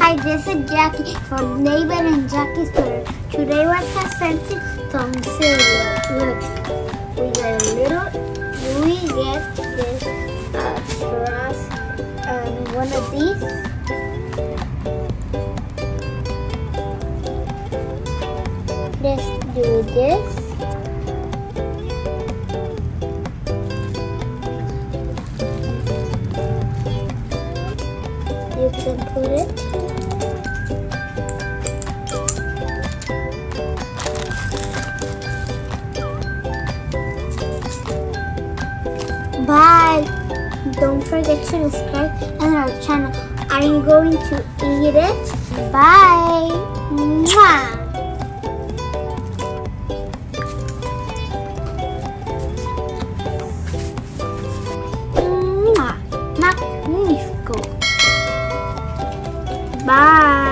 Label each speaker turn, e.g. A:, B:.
A: Hi, this is Jackie from David and Jackie's Twitter. Today we're presenting some cereal. Look, we get this straws and one of these. Let's do this. You can put it. Bye. Don't forget to subscribe on our channel. I'm going to eat it. Bye. Mwah. Magnífico. Bye.